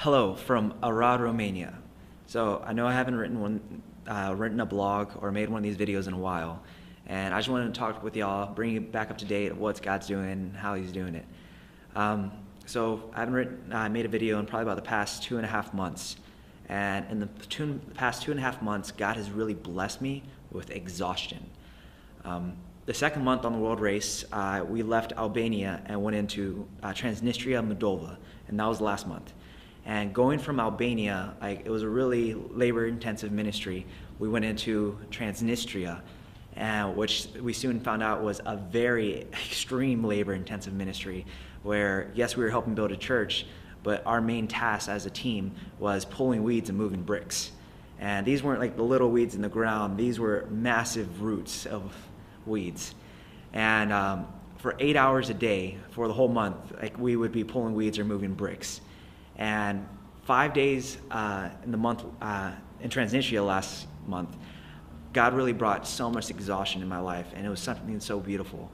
Hello from Arad, Romania. So I know I haven't written a blog or made one of these videos in a while, and I just wanted to talk with y'all, bring you back up to date of what God's doing, how He's doing it. I made a video in probably about the past 2.5 months, and in the past 2.5 months, God has really blessed me with exhaustion. The second month on the world race, we left Albania and went into Transnistria, Moldova, and that was the last month. And going from Albania, it was a really labor-intensive ministry. We went into Transnistria, which we soon found out was a very extreme labor-intensive ministry, where, yes, we were helping build a church, but our main task as a team was pulling weeds and moving bricks. And these weren't like the little weeds in the ground. These were massive roots of weeds. And for 8 hours a day for the whole month, we would be pulling weeds or moving bricks. And 5 days in the month in Transnistria last month, God really brought so much exhaustion in my life, and it was something so beautiful.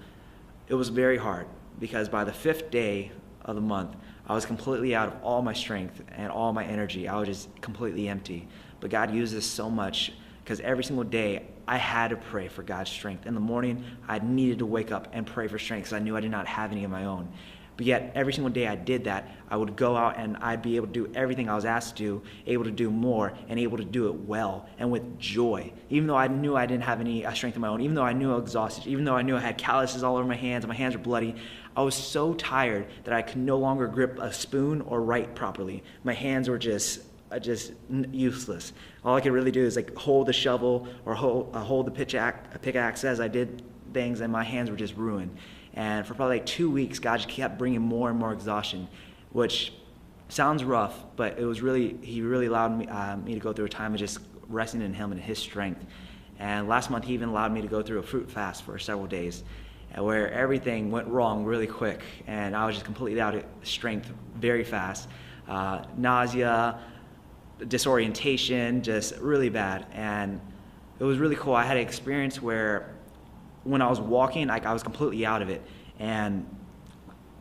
It was very hard because by the 5th day of the month, I was completely out of all my strength and all my energy. I was just completely empty. But God used this so much because every single day I had to pray for God's strength. In the morning, I needed to wake up and pray for strength because I knew I did not have any of my own. But yet, every single day I did that, I would go out and I'd be able to do everything I was asked to do, able to do more, and able to do it well and with joy. Even though I knew I didn't have any strength of my own, even though I knew I was exhausted, even though I knew I had calluses all over my hands and my hands were bloody, I was so tired that I could no longer grip a spoon or write properly. My hands were just useless. All I could really do is hold the shovel or hold the pickaxe as I did things, and my hands were just ruined. And for probably 2 weeks, God just kept bringing more and more exhaustion, which sounds rough, but He really allowed me to go through a time of just resting in Him and His strength. And last month, He even allowed me to go through a fruit fast for several days, where everything went wrong really quick, and I was just completely out of strength very fast. Nausea, disorientation, just really bad. And it was really cool. I had an experience where when I was walking, I was completely out of it. And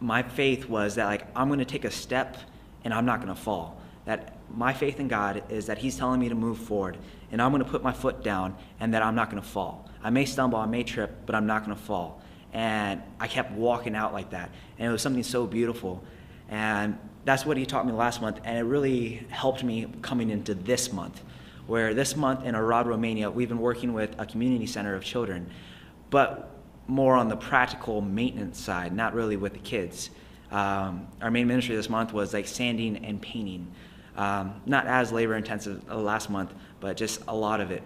my faith was that I'm going to take a step and I'm not going to fall. That my faith in God is that He's telling me to move forward, and I'm going to put my foot down, and that I'm not going to fall. I may stumble, I may trip, but I'm not going to fall. And I kept walking out like that. And it was something so beautiful. And that's what He taught me last month, and it really helped me coming into this month, where this month in Arad, Romania, we've been working with a community center of children, but more on the practical maintenance side, not really with the kids. Our main ministry this month was sanding and painting. Not as labor intensive last month, but just a lot of it.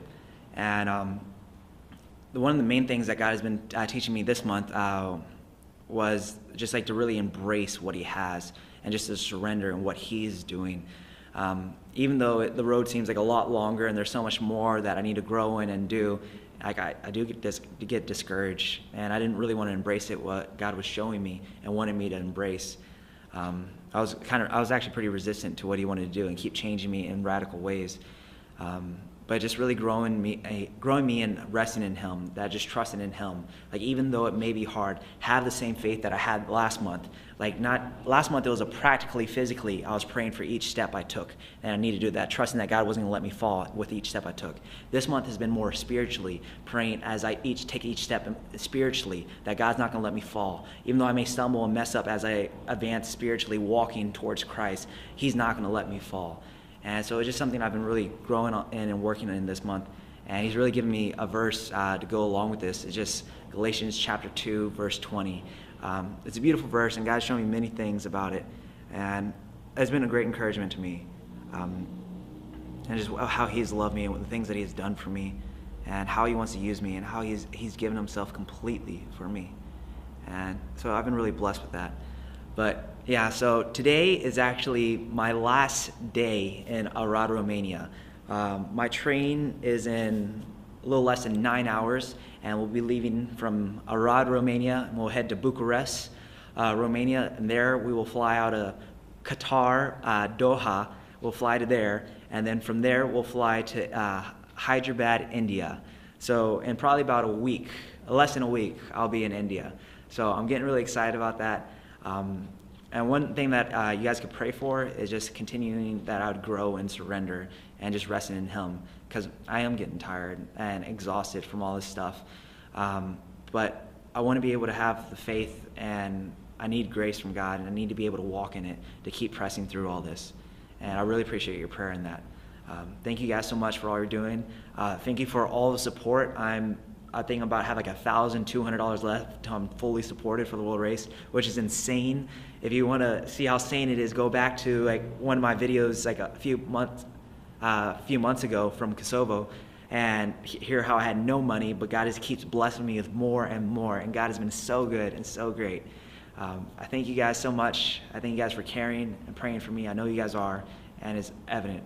And one of the main things that God has been teaching me this month was just to really embrace what He has and just to surrender in what He's doing. Even though the road seems a lot longer and there's so much more that I need to grow in and do, I do get discouraged, and I didn't really want to embrace it, what God was showing me and wanted me to embrace. I was actually pretty resistant to what He wanted to do and keep changing me in radical ways. But just really growing me and resting in Him, that just trusting in Him. Even though it may be hard, have the same faith that I had last month. Last month, it was physically, I was praying for each step I took, and I needed to do that, trusting that God wasn't going to let me fall with each step I took. This month has been more spiritually, praying as I take each step spiritually, that God's not going to let me fall. Even though I may stumble and mess up as I advance spiritually, walking towards Christ, He's not going to let me fall. And so it's just something I've been really growing in and working in this month. And He's really given me a verse to go along with this. It's just Galatians chapter 2, verse 20. It's a beautiful verse, and God's shown me many things about it. And it's been a great encouragement to me. And just how He's loved me and the things that He has done for me, and how He wants to use me, and how He's given Himself completely for me. And so I've been really blessed with that. But yeah, so today is actually my last day in Arad, Romania. My train is in a little less than 9 hours, and we'll be leaving from Arad, Romania, and we'll head to Bucharest, Romania, and there we will fly out of Qatar, Doha. We'll fly to there, and then from there we'll fly to Hyderabad, India. So in probably about a week, less than a week, I'll be in India. So I'm getting really excited about that. And one thing that you guys could pray for is just continuing that I would grow and surrender and just resting in Him, because I am getting tired and exhausted from all this stuff. But I want to be able to have the faith, and I need grace from God, and I need to be able to walk in it to keep pressing through all this. And I really appreciate your prayer in that. Thank you guys so much for all you're doing. Thank you for all the support. I think about have like $1,200 left until I'm fully supported for the World Race, which is insane. If you want to see how sane it is, go back to like one of my videos like a few months ago from Kosovo, and hear how I had no money, but God just keeps blessing me with more and more, and God has been so good and so great. I thank you guys so much. I thank you guys for caring and praying for me. I know you guys are, and it's evident.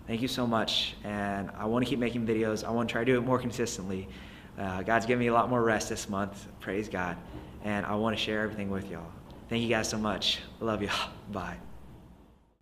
Thank you so much, and I want to keep making videos. I want to try to do it more consistently. God's given me a lot more rest this month, praise God, and I want to share everything with y'all. Thank you guys so much. I love y'all. Bye.